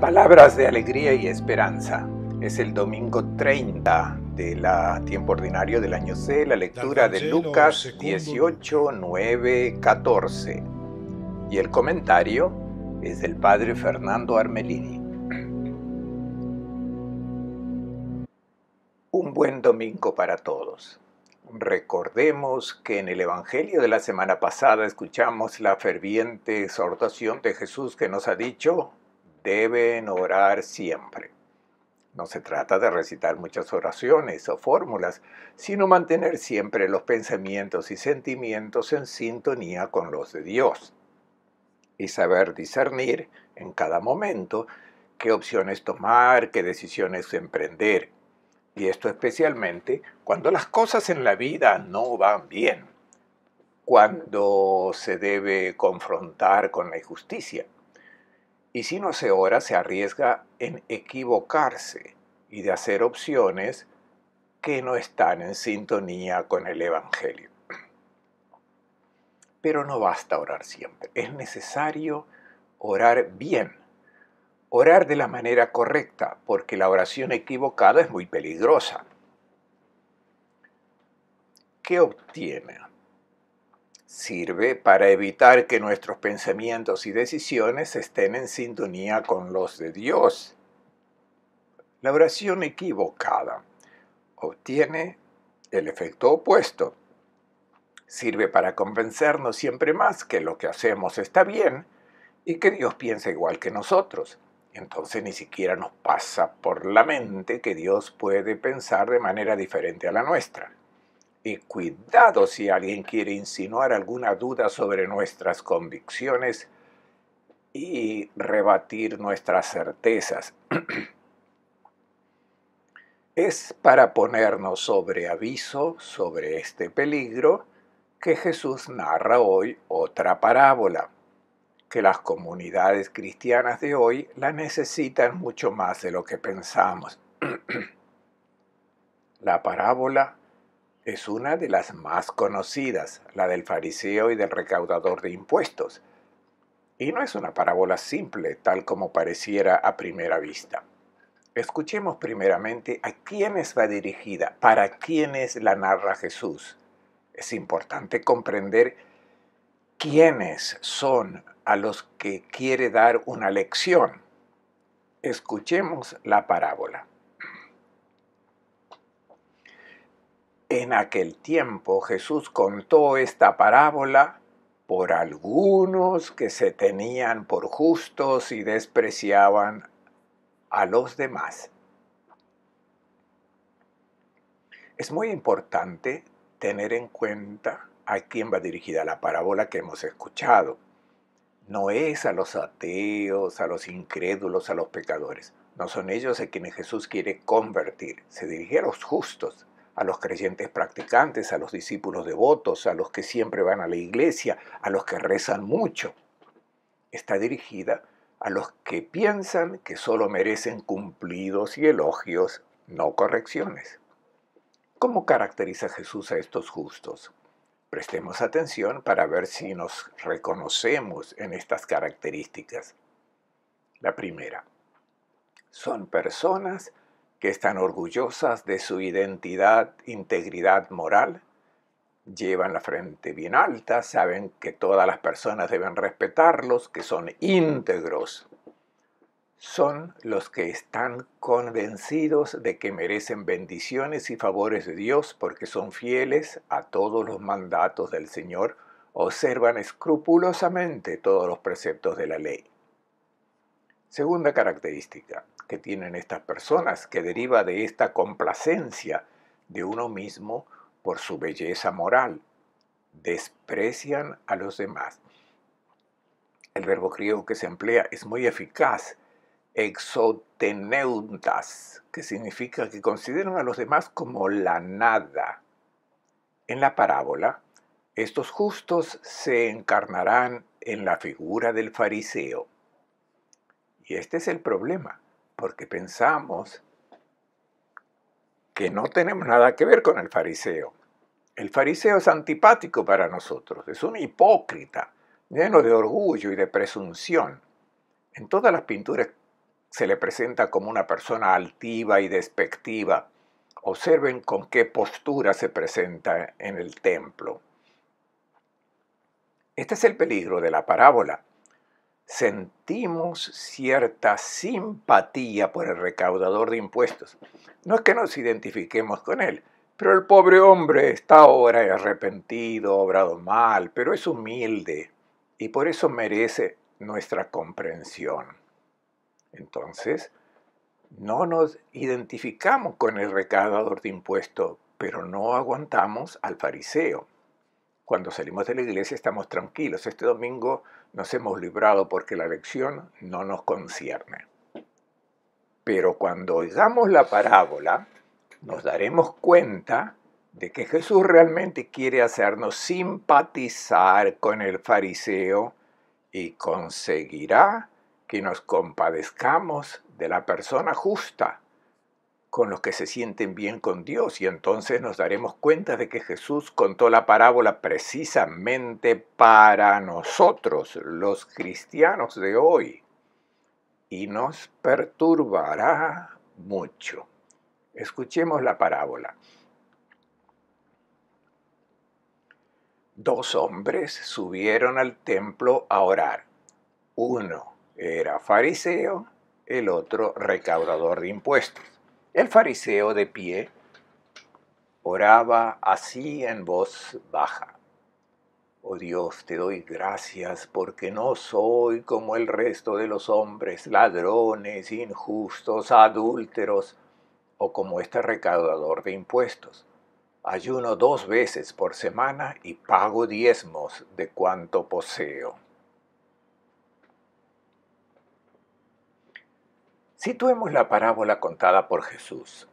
Palabras de alegría y esperanza. Es el domingo 30 del tiempo ordinario del año C, la lectura de Lucas 18, 9, 14. Y el comentario es del padre Fernando Armelini. Un buen domingo para todos. Recordemos que en el Evangelio de la semana pasada escuchamos la ferviente exhortación de Jesús que nos ha dicho: deben orar siempre. No se trata de recitar muchas oraciones o fórmulas, sino mantener siempre los pensamientos y sentimientos en sintonía con los de Dios y saber discernir en cada momento qué opciones tomar, qué decisiones emprender. Y esto especialmente cuando las cosas en la vida no van bien, cuando se debe confrontar con la injusticia. Y si no se ora, se arriesga en equivocarse y de hacer opciones que no están en sintonía con el Evangelio. Pero no basta orar siempre, es necesario orar bien, orar de la manera correcta, porque la oración equivocada es muy peligrosa. ¿Qué obtiene? Sirve para evitar que nuestros pensamientos y decisiones estén en sintonía con los de Dios. La oración equivocada obtiene el efecto opuesto. Sirve para convencernos siempre más que lo que hacemos está bien y que Dios piensa igual que nosotros. Entonces ni siquiera nos pasa por la mente que Dios puede pensar de manera diferente a la nuestra. Y cuidado si alguien quiere insinuar alguna duda sobre nuestras convicciones y rebatir nuestras certezas. Es para ponernos sobre aviso sobre este peligro que Jesús narra hoy otra parábola, que las comunidades cristianas de hoy la necesitan mucho más de lo que pensamos. La parábola es una de las más conocidas, la del fariseo y del recaudador de impuestos. Y no es una parábola simple, tal como pareciera a primera vista. Escuchemos primeramente a quiénes va dirigida, para quiénes la narra Jesús. Es importante comprender quiénes son a los que quiere dar una lección. Escuchemos la parábola. En aquel tiempo Jesús contó esta parábola por algunos que se tenían por justos y despreciaban a los demás. Es muy importante tener en cuenta a quién va dirigida la parábola que hemos escuchado. No es a los ateos, a los incrédulos, a los pecadores. No son ellos a quienes Jesús quiere convertir. Se dirige a los justos, a los creyentes practicantes, a los discípulos devotos, a los que siempre van a la iglesia, a los que rezan mucho. Está dirigida a los que piensan que solo merecen cumplidos y elogios, no correcciones. ¿Cómo caracteriza Jesús a estos justos? Prestemos atención para ver si nos reconocemos en estas características. La primera, son personas que están orgullosas de su identidad, integridad moral, llevan la frente bien alta, saben que todas las personas deben respetarlos, que son íntegros. Son los que están convencidos de que merecen bendiciones y favores de Dios porque son fieles a todos los mandatos del Señor, observan escrupulosamente todos los preceptos de la ley. Segunda característica que tienen estas personas, que deriva de esta complacencia de uno mismo por su belleza moral, desprecian a los demás. El verbo griego que se emplea es muy eficaz, exoteneuntas, que significa que consideran a los demás como la nada. En la parábola, estos justos se encarnarán en la figura del fariseo. Y este es el problema, porque pensamos que no tenemos nada que ver con el fariseo. El fariseo es antipático para nosotros, es un hipócrita, lleno de orgullo y de presunción. En todas las pinturas se le presenta como una persona altiva y despectiva. Observen con qué postura se presenta en el templo. Este es el peligro de la parábola. Sentimos cierta simpatía por el recaudador de impuestos. No es que nos identifiquemos con él, pero el pobre hombre está ahora arrepentido, obrado mal, pero es humilde y por eso merece nuestra comprensión. Entonces, no nos identificamos con el recaudador de impuestos, pero no aguantamos al fariseo. Cuando salimos de la iglesia estamos tranquilos. Este domingo nos hemos librado porque la lección no nos concierne. Pero cuando oigamos la parábola, nos daremos cuenta de que Jesús realmente quiere hacernos simpatizar con el fariseo y conseguirá que nos compadezcamos de la persona justa, con los que se sienten bien con Dios, y entonces nos daremos cuenta de que Jesús contó la parábola precisamente para nosotros, los cristianos de hoy, y nos perturbará mucho. Escuchemos la parábola. Dos hombres subieron al templo a orar. Uno era fariseo, el otro recaudador de impuestos. El fariseo de pie oraba así en voz baja. Oh Dios, te doy gracias porque no soy como el resto de los hombres, ladrones, injustos, adúlteros, o como este recaudador de impuestos. Ayuno 2 veces por semana y pago diezmos de cuanto poseo. Situemos la parábola contada por Jesús.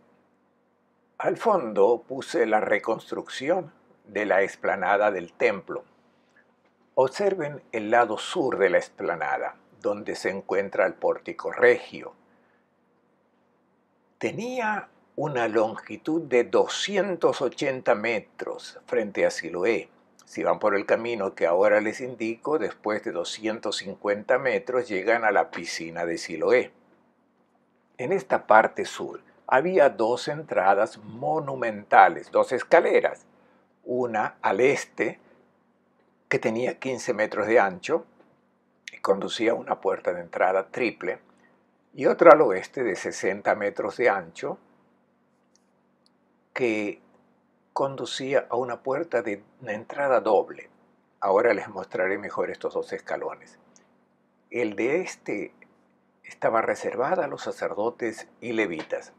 Al fondo puse la reconstrucción de la explanada del templo. Observen el lado sur de la explanada, donde se encuentra el pórtico regio. Tenía una longitud de 280 metros frente a Siloé. Si van por el camino que ahora les indico, después de 250 metros llegan a la piscina de Siloé. En esta parte sur había 2 entradas monumentales, 2 escaleras, una al este que tenía 15 metros de ancho y conducía a una puerta de entrada triple, y otra al oeste de 60 metros de ancho que conducía a una puerta de entrada doble. Ahora les mostraré mejor estos 2 escalones. El de este estaba reservada a los sacerdotes y levitas.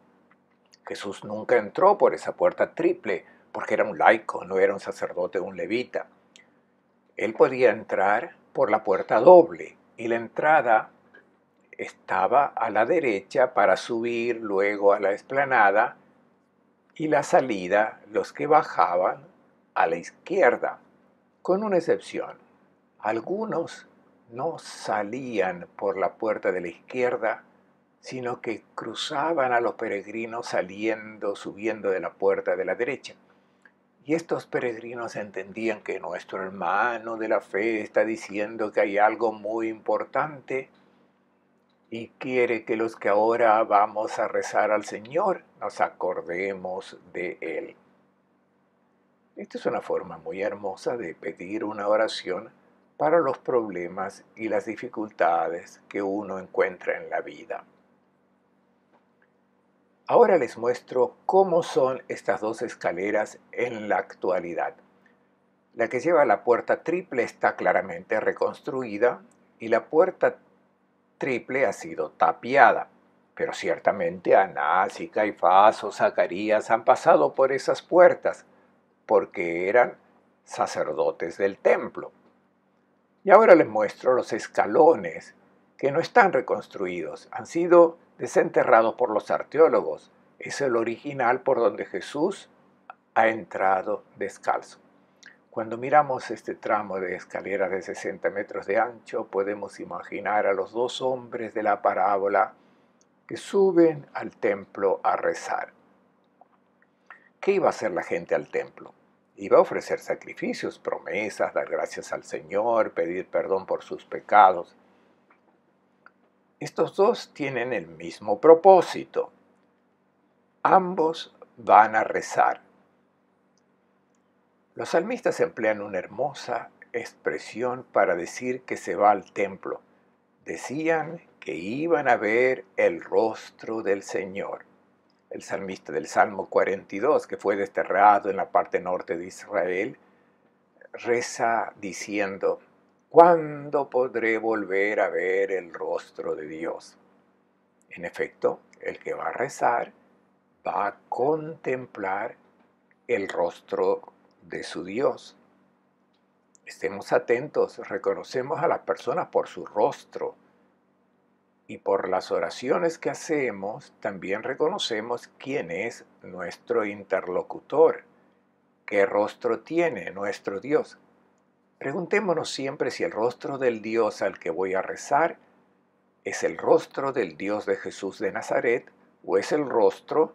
Jesús nunca entró por esa puerta triple porque era un laico, no era un sacerdote o un levita. Él podía entrar por la puerta doble y la entrada estaba a la derecha para subir luego a la explanada y la salida, los que bajaban, a la izquierda, con una excepción. Algunos no salían por la puerta de la izquierda, sino que cruzaban a los peregrinos subiendo de la puerta de la derecha. Y estos peregrinos entendían que nuestro hermano de la fe está diciendo que hay algo muy importante y quiere que los que ahora vamos a rezar al Señor nos acordemos de Él. Esta es una forma muy hermosa de pedir una oración para los problemas y las dificultades que uno encuentra en la vida. Ahora les muestro cómo son estas 2 escaleras en la actualidad. La que lleva a la puerta triple está claramente reconstruida y la puerta triple ha sido tapiada, pero ciertamente Anás y Caifás o Zacarías han pasado por esas puertas porque eran sacerdotes del templo. Y ahora les muestro los escalones que no están reconstruidos, han sido desenterrados por los arqueólogos. Es el original por donde Jesús ha entrado descalzo. Cuando miramos este tramo de escaleras de 60 metros de ancho, podemos imaginar a los 2 hombres de la parábola que suben al templo a rezar. ¿Qué iba a hacer la gente al templo? Iba a ofrecer sacrificios, promesas, dar gracias al Señor, pedir perdón por sus pecados. Estos dos tienen el mismo propósito. Ambos van a rezar. Los salmistas emplean una hermosa expresión para decir que se va al templo. Decían que iban a ver el rostro del Señor. El salmista del Salmo 42, que fue desterrado en la parte norte de Israel, reza diciendo: ¿cuándo podré volver a ver el rostro de Dios? En efecto, el que va a rezar va a contemplar el rostro de su Dios. Estemos atentos, reconocemos a las personas por su rostro y por las oraciones que hacemos también reconocemos quién es nuestro interlocutor, qué rostro tiene nuestro Dios. Preguntémonos siempre si el rostro del Dios al que voy a rezar es el rostro del Dios de Jesús de Nazaret o es el rostro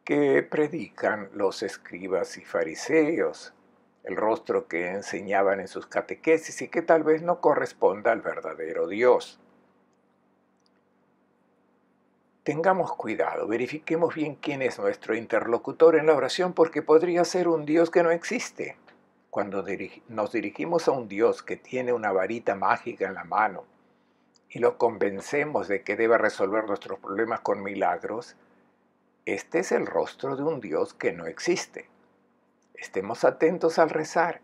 que predican los escribas y fariseos, el rostro que enseñaban en sus catequesis y que tal vez no corresponda al verdadero Dios. Tengamos cuidado, verifiquemos bien quién es nuestro interlocutor en la oración porque podría ser un Dios que no existe. Cuando nos dirigimos a un Dios que tiene una varita mágica en la mano y lo convencemos de que debe resolver nuestros problemas con milagros, este es el rostro de un Dios que no existe. Estemos atentos al rezar.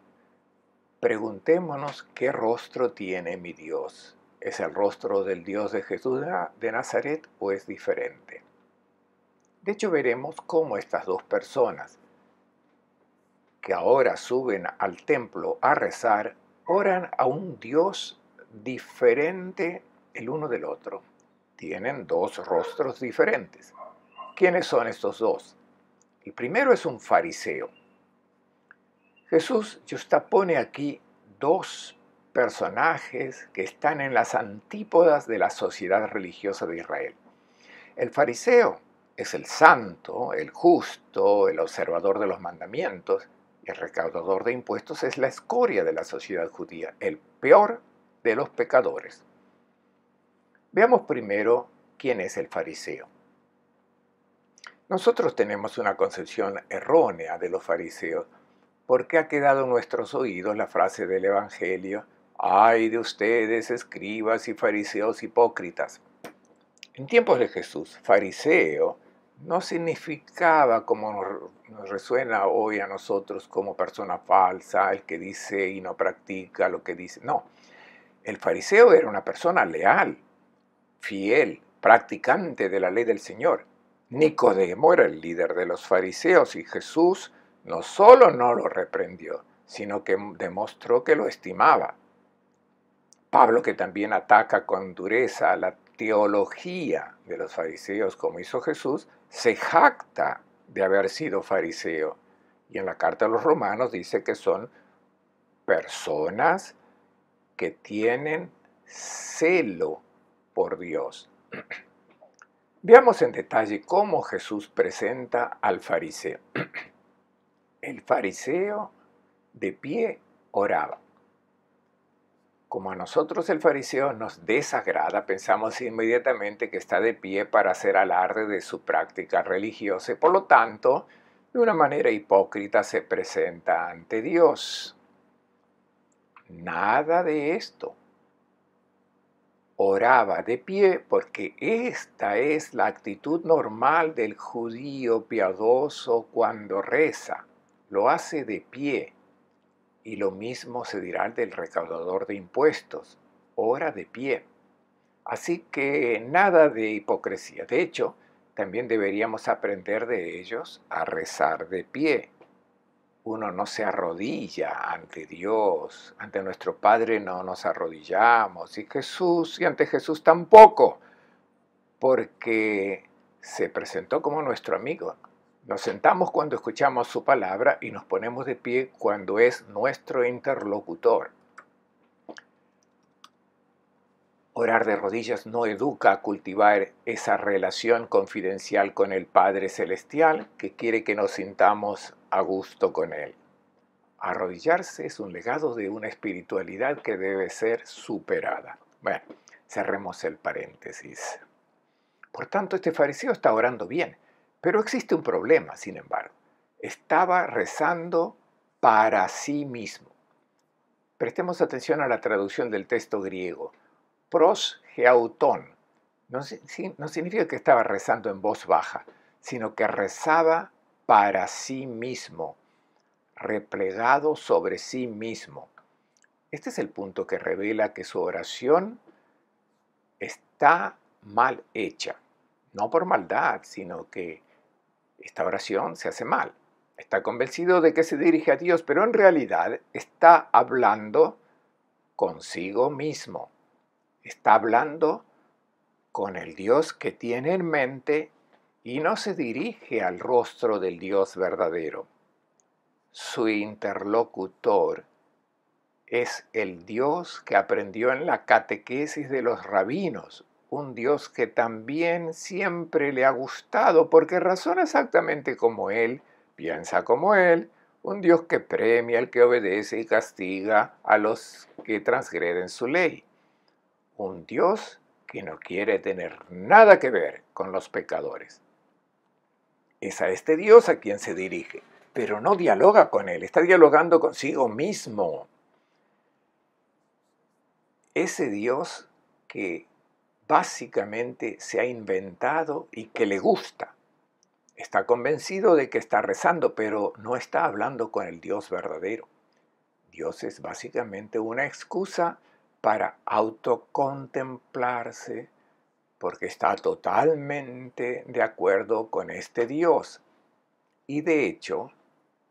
Preguntémonos qué rostro tiene mi Dios. ¿Es el rostro del Dios de Jesús de Nazaret o es diferente? De hecho, veremos cómo estas dos personas que ahora suben al templo a rezar, oran a un Dios diferente el uno del otro. Tienen dos rostros diferentes. ¿Quiénes son estos dos? El primero es un fariseo. Jesús justapone aquí dos personajes que están en las antípodas de la sociedad religiosa de Israel. El fariseo es el santo, el justo, el observador de los mandamientos, y el recaudador de impuestos es la escoria de la sociedad judía, el peor de los pecadores. Veamos primero quién es el fariseo. Nosotros tenemos una concepción errónea de los fariseos, porque ha quedado en nuestros oídos la frase del Evangelio: «Ay de ustedes, escribas y fariseos hipócritas». En tiempos de Jesús, fariseo no significaba, como nos resuena hoy a nosotros, como persona falsa, el que dice y no practica lo que dice. No, el fariseo era una persona leal, fiel, practicante de la ley del Señor. Nicodemo era el líder de los fariseos y Jesús no solo no lo reprendió, sino que demostró que lo estimaba. Pablo, que también ataca con dureza la teología de los fariseos como hizo Jesús, se jacta de haber sido fariseo. Y en la carta a los romanos dice que son personas que tienen celo por Dios. Veamos en detalle cómo Jesús presenta al fariseo. El fariseo de pie oraba. Como a nosotros el fariseo nos desagrada, pensamos inmediatamente que está de pie para hacer alarde de su práctica religiosa y por lo tanto, de una manera hipócrita se presenta ante Dios. Nada de esto. Oraba de pie porque esta es la actitud normal del judío piadoso cuando reza. Lo hace de pie. Y lo mismo se dirá del recaudador de impuestos, ora de pie. Así que nada de hipocresía. De hecho, también deberíamos aprender de ellos a rezar de pie. Uno no se arrodilla ante Dios, ante nuestro Padre no nos arrodillamos, y ante Jesús tampoco, porque se presentó como nuestro amigo. Nos sentamos cuando escuchamos su palabra y nos ponemos de pie cuando es nuestro interlocutor. Orar de rodillas no educa a cultivar esa relación confidencial con el Padre Celestial que quiere que nos sintamos a gusto con Él. Arrodillarse es un legado de una espiritualidad que debe ser superada. Bueno, Cerremos el paréntesis. Por tanto, este fariseo está orando bien, pero existe un problema, sin embargo. Estaba rezando para sí mismo. Prestemos atención a la traducción del texto griego. Prosgeauton no significa que estaba rezando en voz baja, sino que rezaba para sí mismo, replegado sobre sí mismo. Este es el punto que revela que su oración está mal hecha. No por maldad, sino que esta oración se hace mal. Está convencido de que se dirige a Dios, pero en realidad está hablando consigo mismo. Está hablando con el Dios que tiene en mente y no se dirige al rostro del Dios verdadero. Su interlocutor es el Dios que aprendió en la catequesis de los rabinos, un Dios que también siempre le ha gustado porque razona exactamente como Él, piensa como Él, un Dios que premia al que obedece y castiga a los que transgreden su ley. Un Dios que no quiere tener nada que ver con los pecadores. Es a este Dios a quien se dirige, pero no dialoga con Él, está dialogando consigo mismo. Ese Dios que básicamente se ha inventado y que le gusta. Está convencido de que está rezando, pero no está hablando con el Dios verdadero. Dios es básicamente una excusa para autocontemplarse, porque está totalmente de acuerdo con este Dios. Y de hecho,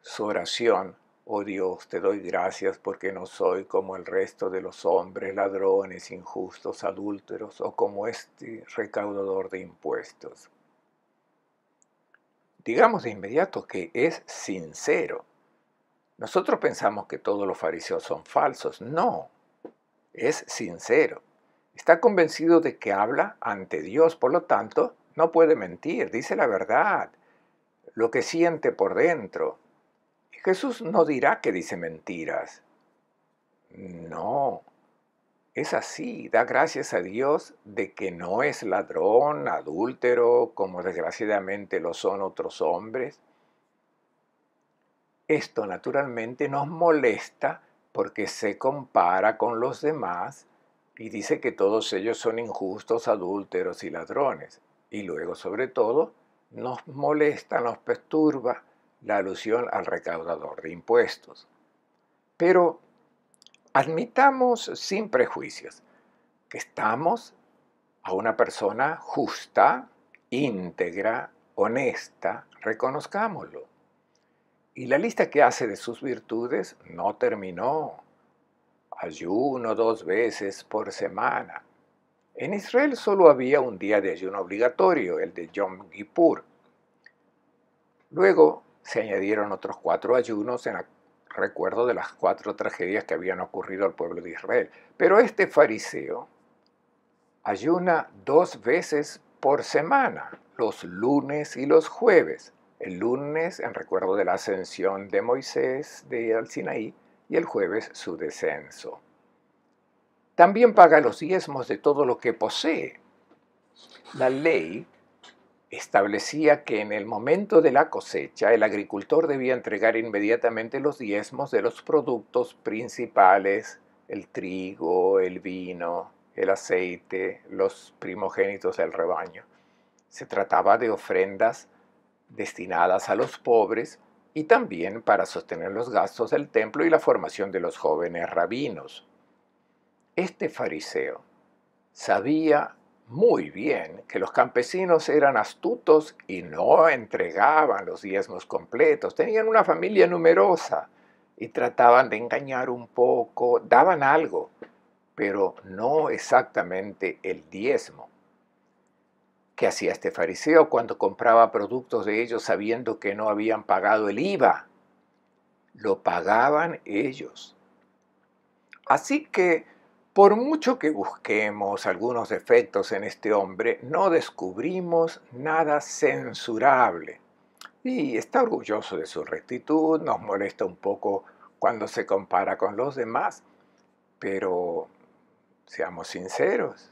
su oración: oh Dios, te doy gracias porque no soy como el resto de los hombres, ladrones, injustos, adúlteros o como este recaudador de impuestos. Digamos de inmediato que es sincero. Nosotros pensamos que todos los fariseos son falsos. No, es sincero. Está convencido de que habla ante Dios, por lo tanto, no puede mentir, dice la verdad, lo que siente por dentro. Jesús no dirá que dice mentiras. No, es así. Da gracias a Dios de que no es ladrón, adúltero, como desgraciadamente lo son otros hombres. Esto naturalmente nos molesta porque se compara con los demás y dice que todos ellos son injustos, adúlteros y ladrones. Y luego, sobre todo, nos molesta, nos perturba la alusión al recaudador de impuestos. Pero admitamos sin prejuicios que estamos a una persona justa, íntegra, honesta, reconozcámoslo. Y la lista que hace de sus virtudes no terminó. Ayuno 2 veces por semana. En Israel solo había un día de ayuno obligatorio, el de Yom Kippur. Luego se añadieron otros 4 ayunos en recuerdo de las 4 tragedias que habían ocurrido al pueblo de Israel. Pero este fariseo ayuna 2 veces por semana, los lunes y los jueves. El lunes en recuerdo de la ascensión de Moisés al Sinaí y el jueves su descenso. También paga los diezmos de todo lo que posee. La ley establecía que en el momento de la cosecha el agricultor debía entregar inmediatamente los diezmos de los productos principales, el trigo, el vino, el aceite, los primogénitos del rebaño. Se trataba de ofrendas destinadas a los pobres y también para sostener los gastos del templo y la formación de los jóvenes rabinos. Este fariseo sabía muy bien que los campesinos eran astutos y no entregaban los diezmos completos. Tenían una familia numerosa y trataban de engañar un poco, daban algo, pero no exactamente el diezmo. ¿Qué hacía este fariseo cuando compraba productos de ellos sabiendo que no habían pagado el IVA? Lo pagaban ellos. Así que, por mucho que busquemos algunos defectos en este hombre, no descubrimos nada censurable. Y está orgulloso de su rectitud, nos molesta un poco cuando se compara con los demás, pero seamos sinceros,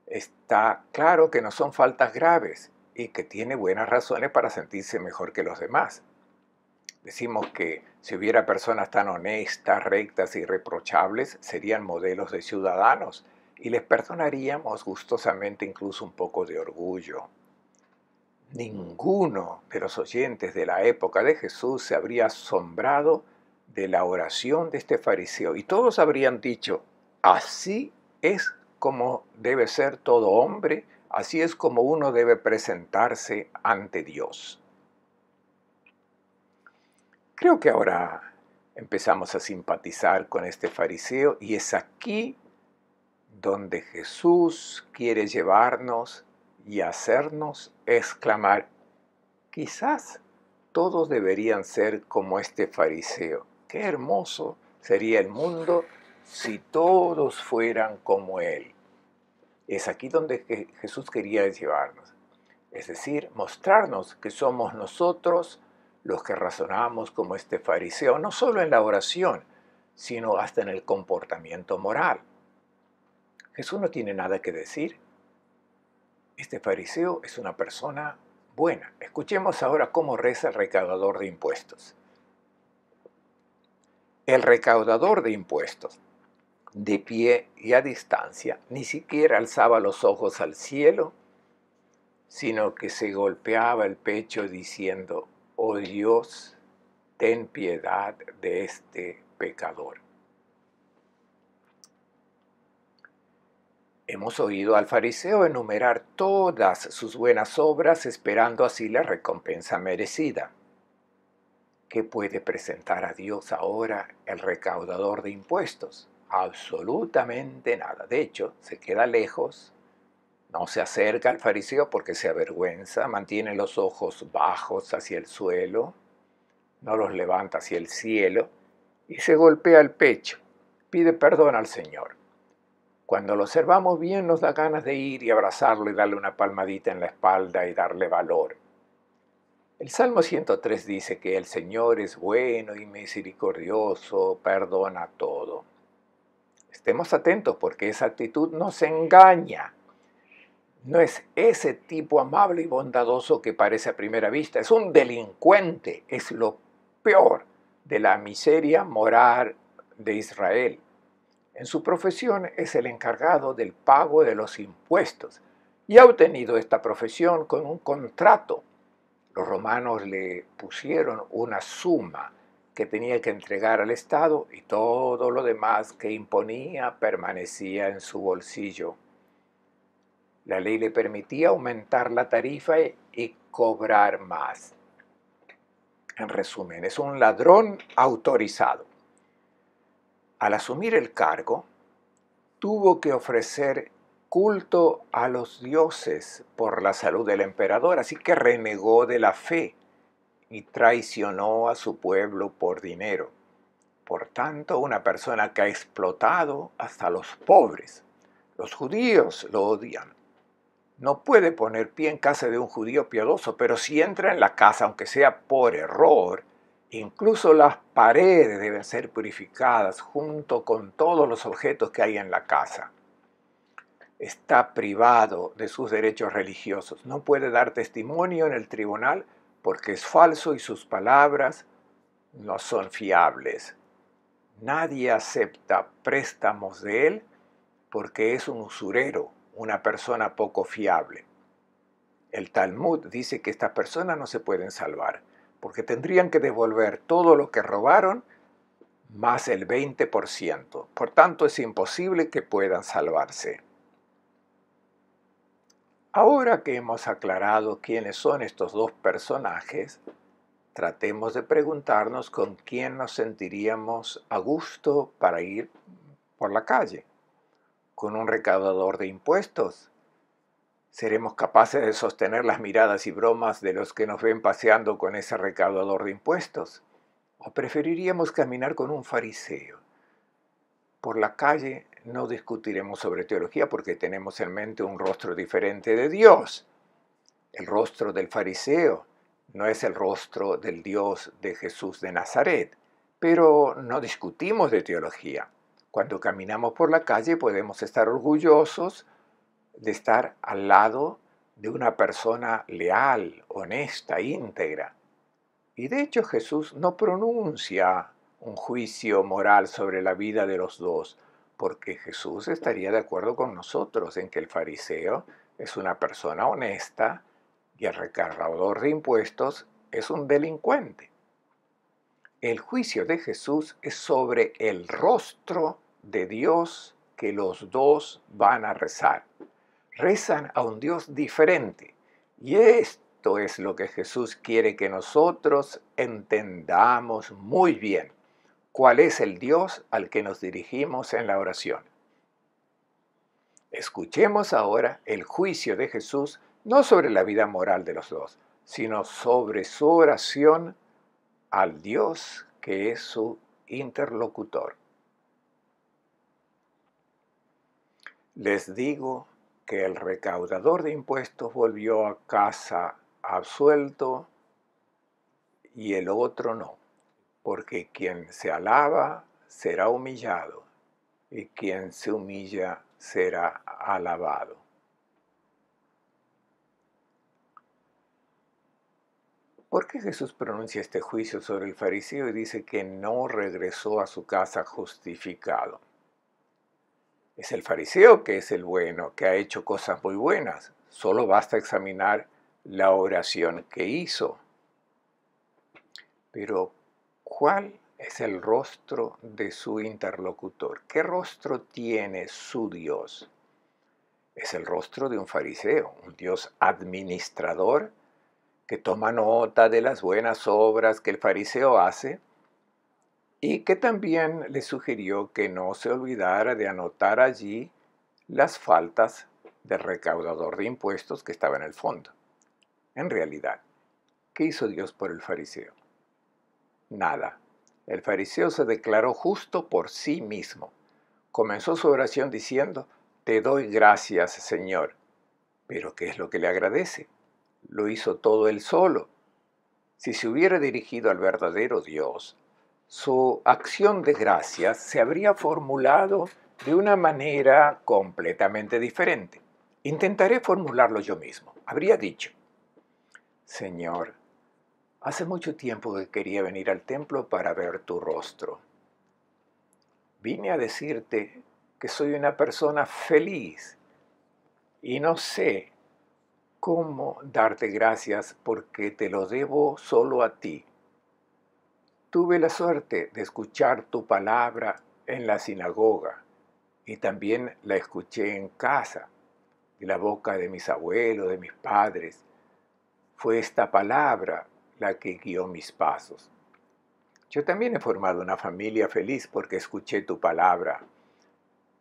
Está claro que no son faltas graves y que tiene buenas razones para sentirse mejor que los demás. Decimos que si hubiera personas tan honestas, rectas y irreprochables, serían modelos de ciudadanos y les perdonaríamos gustosamente incluso un poco de orgullo. Ninguno de los oyentes de la época de Jesús se habría asombrado de la oración de este fariseo y todos habrían dicho, así es como debe ser todo hombre, así es como uno debe presentarse ante Dios. Creo que ahora empezamos a simpatizar con este fariseo y es aquí donde Jesús quiere llevarnos y hacernos exclamar, quizás todos deberían ser como este fariseo. Qué hermoso sería el mundo si todos fueran como él. Es aquí donde Jesús quería llevarnos. Es decir, mostrarnos que somos nosotros los que razonamos como este fariseo, no solo en la oración, sino hasta en el comportamiento moral. Jesús no tiene nada que decir. Este fariseo es una persona buena. Escuchemos ahora cómo reza el recaudador de impuestos. El recaudador de impuestos, de pie y a distancia, ni siquiera alzaba los ojos al cielo, sino que se golpeaba el pecho diciendo, oh Dios, ten piedad de este pecador. Hemos oído al fariseo enumerar todas sus buenas obras esperando así la recompensa merecida. ¿Qué puede presentar a Dios ahora el recaudador de impuestos? Absolutamente nada. De hecho, se queda lejos, no se acerca al fariseo porque se avergüenza, mantiene los ojos bajos hacia el suelo, no los levanta hacia el cielo y se golpea el pecho, pide perdón al Señor. Cuando lo observamos bien nos da ganas de ir y abrazarlo y darle una palmadita en la espalda y darle valor. El Salmo 103 dice que el Señor es bueno y misericordioso, perdona todo. Estemos atentos porque esa actitud nos engaña. No es ese tipo amable y bondadoso que parece a primera vista, es un delincuente, es lo peor de la miseria moral de Israel. En su profesión es el encargado del pago de los impuestos y ha obtenido esta profesión con un contrato. Los romanos le pusieron una suma que tenía que entregar al Estado y todo lo demás que imponía permanecía en su bolsillo. La ley le permitía aumentar la tarifa y cobrar más. En resumen, es un ladrón autorizado. Al asumir el cargo, tuvo que ofrecer culto a los dioses por la salud del emperador, así que renegó de la fe y traicionó a su pueblo por dinero. Por tanto, una persona que ha explotado hasta los pobres. Los judíos lo odian. No puede poner pie en casa de un judío piadoso, pero si entra en la casa, aunque sea por error, incluso las paredes deben ser purificadas junto con todos los objetos que hay en la casa. Está privado de sus derechos religiosos. No puede dar testimonio en el tribunal porque es falso y sus palabras no son fiables. Nadie acepta préstamos de él porque es un usurero, una persona poco fiable. El Talmud dice que estas personas no se pueden salvar, porque tendrían que devolver todo lo que robaron más el 20%. Por tanto, es imposible que puedan salvarse. Ahora que hemos aclarado quiénes son estos dos personajes, tratemos de preguntarnos con quién nos sentiríamos a gusto para ir por la calle. ¿Con un recaudador de impuestos? ¿Seremos capaces de sostener las miradas y bromas de los que nos ven paseando con ese recaudador de impuestos? ¿O preferiríamos caminar con un fariseo? Por la calle no discutiremos sobre teología porque tenemos en mente un rostro diferente de Dios. El rostro del fariseo no es el rostro del Dios de Jesús de Nazaret, pero no discutimos de teología. Cuando caminamos por la calle podemos estar orgullosos de estar al lado de una persona leal, honesta, íntegra. Y de hecho Jesús no pronuncia un juicio moral sobre la vida de los dos, porque Jesús estaría de acuerdo con nosotros en que el fariseo es una persona honesta y el recaudador de impuestos es un delincuente. El juicio de Jesús es sobre el rostro de Dios que los dos van a rezar. Rezan a un Dios diferente. Y esto es lo que Jesús quiere que nosotros entendamos muy bien. ¿Cuál es el Dios al que nos dirigimos en la oración? Escuchemos ahora el juicio de Jesús, no sobre la vida moral de los dos, sino sobre su oración al Dios que es su interlocutor. Les digo que el recaudador de impuestos volvió a casa absuelto y el otro no, porque quien se alaba será humillado y quien se humilla será alabado. ¿Por qué Jesús pronuncia este juicio sobre el fariseo y dice que no regresó a su casa justificado? Es el fariseo que es el bueno, que ha hecho cosas muy buenas. Solo basta examinar la oración que hizo. Pero, ¿cuál es el rostro de su interlocutor? ¿Qué rostro tiene su Dios? Es el rostro de un fariseo, un Dios administrador que toma nota de las buenas obras que el fariseo hace y que también le sugirió que no se olvidara de anotar allí las faltas del recaudador de impuestos que estaba en el fondo. En realidad, ¿qué hizo Dios por el fariseo? Nada. El fariseo se declaró justo por sí mismo. Comenzó su oración diciendo: «Te doy gracias, Señor». ¿Pero qué es lo que le agradece? Lo hizo todo él solo. Si se hubiera dirigido al verdadero Dios, su acción de gracias se habría formulado de una manera completamente diferente. Intentaré formularlo yo mismo. Habría dicho: «Señor, hace mucho tiempo que quería venir al templo para ver tu rostro. Vine a decirte que soy una persona feliz y no sé cómo darte gracias porque te lo debo solo a ti. Tuve la suerte de escuchar tu palabra en la sinagoga y también la escuché en casa, de la boca de mis abuelos, de mis padres. Fue esta palabra la que guió mis pasos. Yo también he formado una familia feliz porque escuché tu palabra.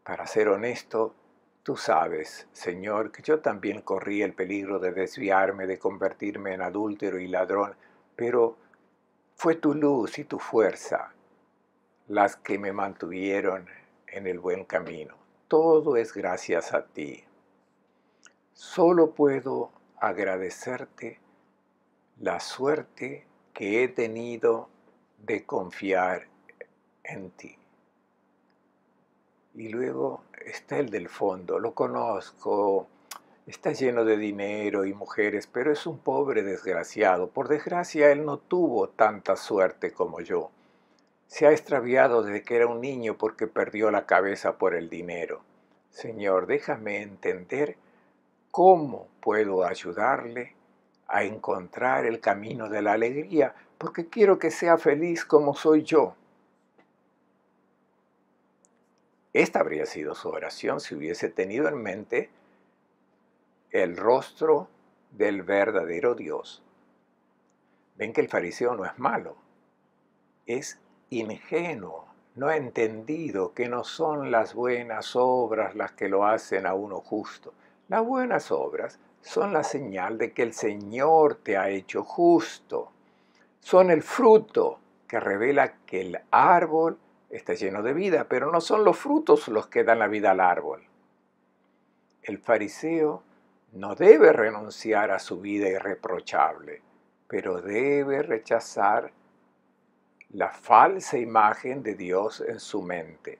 Para ser honesto, tú sabes, Señor, que yo también corrí el peligro de desviarme, de convertirme en adúltero y ladrón, pero fue tu luz y tu fuerza las que me mantuvieron en el buen camino. Todo es gracias a ti. Solo puedo agradecerte la suerte que he tenido de confiar en ti». Y luego está el del fondo, lo conozco, está lleno de dinero y mujeres, pero es un pobre desgraciado. Por desgracia, él no tuvo tanta suerte como yo. Se ha extraviado desde que era un niño porque perdió la cabeza por el dinero. Señor, déjame entender cómo puedo ayudarle a encontrar el camino de la alegría, porque quiero que sea feliz como soy yo. Esta habría sido su oración si hubiese tenido en mente el rostro del verdadero Dios. Ven que el fariseo no es malo, es ingenuo, no ha entendido que no son las buenas obras las que lo hacen a uno justo. Las buenas obras son la señal de que el Señor te ha hecho justo. Son el fruto que revela que el árbol está lleno de vida, pero no son los frutos los que dan la vida al árbol. El fariseo no debe renunciar a su vida irreprochable, pero debe rechazar la falsa imagen de Dios en su mente.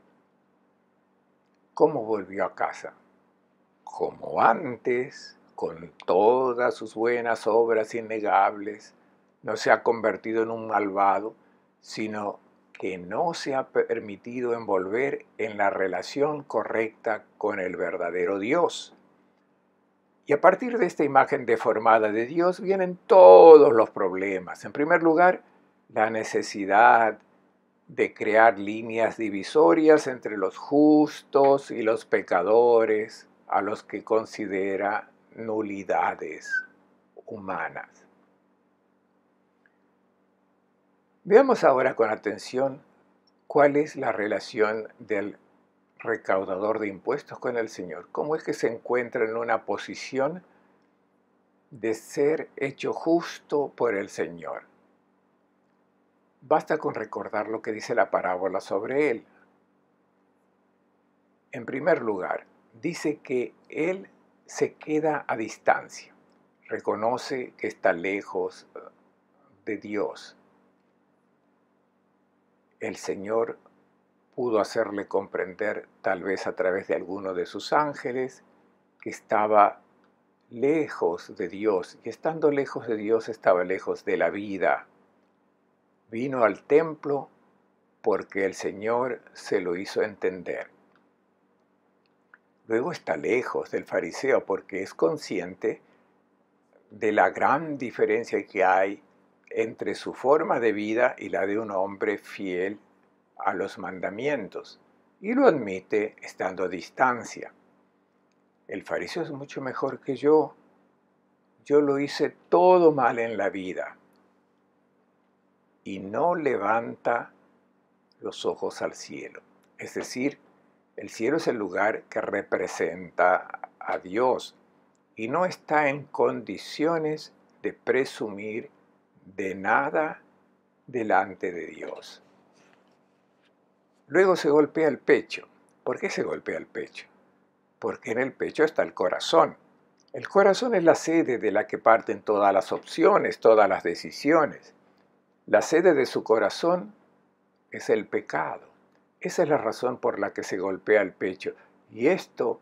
¿Cómo volvió a casa? como antes, con todas sus buenas obras innegables, no se ha convertido en un malvado, sino que no se ha permitido envolver en la relación correcta con el verdadero Dios. Y a partir de esta imagen deformada de Dios vienen todos los problemas. En primer lugar, la necesidad de crear líneas divisorias entre los justos y los pecadores, a los que considera nulidades humanas. Veamos ahora con atención cuál es la relación del recaudador de impuestos con el Señor. ¿Cómo es que se encuentra en una posición de ser hecho justo por el Señor? Basta con recordar lo que dice la parábola sobre él. En primer lugar, dice que él se queda a distancia, reconoce que está lejos de Dios. El Señor pudo hacerle comprender, tal vez a través de alguno de sus ángeles, que estaba lejos de Dios, y estando lejos de Dios estaba lejos de la vida. Vino al templo porque el Señor se lo hizo entender. Luego está lejos del fariseo porque es consciente de la gran diferencia que hay entre su forma de vida y la de un hombre fiel a los mandamientos, y lo admite estando a distancia. El fariseo es mucho mejor que yo lo hice todo mal en la vida, y no levanta los ojos al cielo. Es decir, el cielo es el lugar que representa a Dios y no está en condiciones de presumir de nada delante de Dios. Luego se golpea el pecho. ¿Por qué se golpea el pecho? Porque en el pecho está el corazón. El corazón es la sede de la que parten todas las opciones, todas las decisiones. La sede de su corazón es el pecado. Esa es la razón por la que se golpea el pecho. Y esto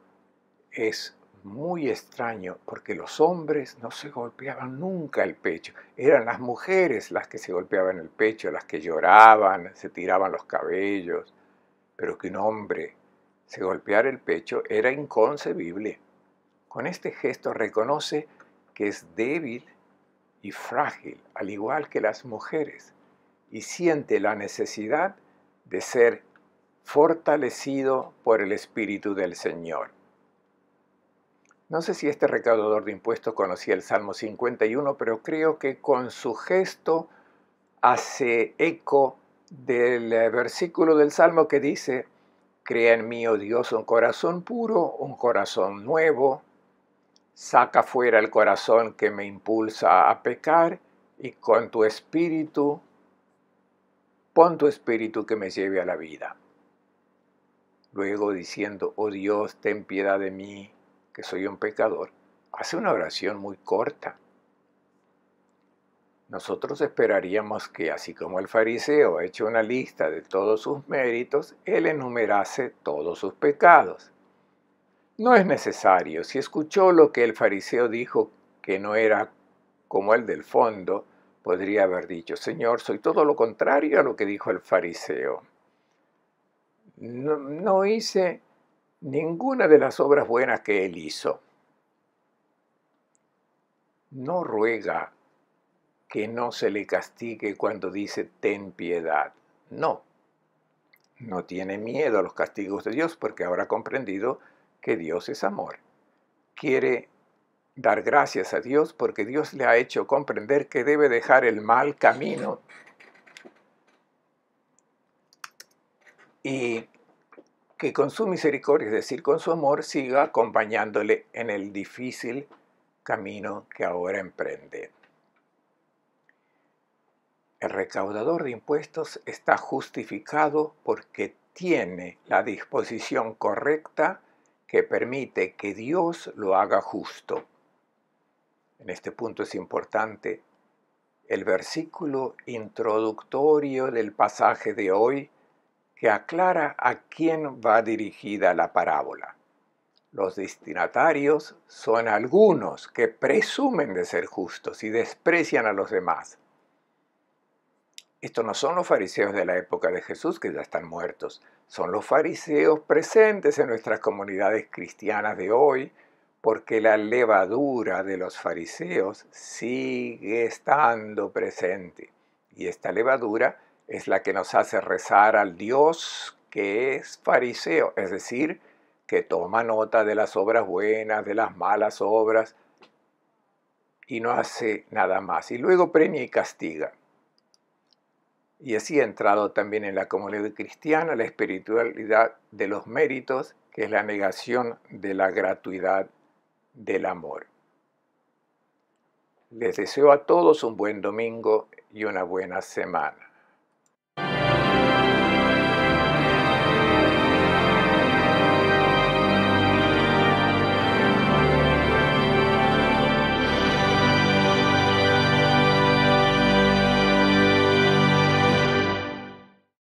es muy extraño porque los hombres no se golpeaban nunca el pecho. Eran las mujeres las que se golpeaban el pecho, las que lloraban, se tiraban los cabellos. Pero que un hombre se golpeara el pecho era inconcebible. Con este gesto reconoce que es débil y frágil, al igual que las mujeres, y siente la necesidad de ser fortalecido por el Espíritu del Señor. No sé si este recaudador de impuestos conocía el Salmo 51, pero creo que con su gesto hace eco del versículo del Salmo que dice: crea en mí, oh Dios, un corazón puro, un corazón nuevo. Saca fuera el corazón que me impulsa a pecar y con tu espíritu, pon tu espíritu que me lleve a la vida. Luego diciendo: oh Dios, ten piedad de mí, que soy un pecador, hace una oración muy corta. Nosotros esperaríamos que, así como el fariseo ha hecho una lista de todos sus méritos, él enumerase todos sus pecados. No es necesario. Si escuchó lo que el fariseo dijo, que no era como el del fondo, podría haber dicho: Señor, soy todo lo contrario a lo que dijo el fariseo. No hice ninguna de las obras buenas que él hizo. No ruega que no se le castigue cuando dice ten piedad. No tiene miedo a los castigos de Dios porque ahora ha comprendido que Dios es amor. Quiere dar gracias a Dios porque Dios le ha hecho comprender que debe dejar el mal camino y que con su misericordia, es decir, con su amor, siga acompañándole en el difícil camino que ahora emprende. El recaudador de impuestos está justificado porque tiene la disposición correcta que permite que Dios lo haga justo. En este punto es importante el versículo introductorio del pasaje de hoy que aclara a quién va dirigida la parábola. Los destinatarios son algunos que presumen de ser justos y desprecian a los demás. Estos no son los fariseos de la época de Jesús, que ya están muertos. Son los fariseos presentes en nuestras comunidades cristianas de hoy, porque la levadura de los fariseos sigue estando presente. Y esta levadura es la que nos hace rezar al Dios que es fariseo, es decir, que toma nota de las obras buenas, de las malas obras, y no hace nada más. Y luego premia y castiga. Y así ha entrado también en la comunidad cristiana la espiritualidad de los méritos, que es la negación de la gratuidad del amor. Les deseo a todos un buen domingo y una buena semana.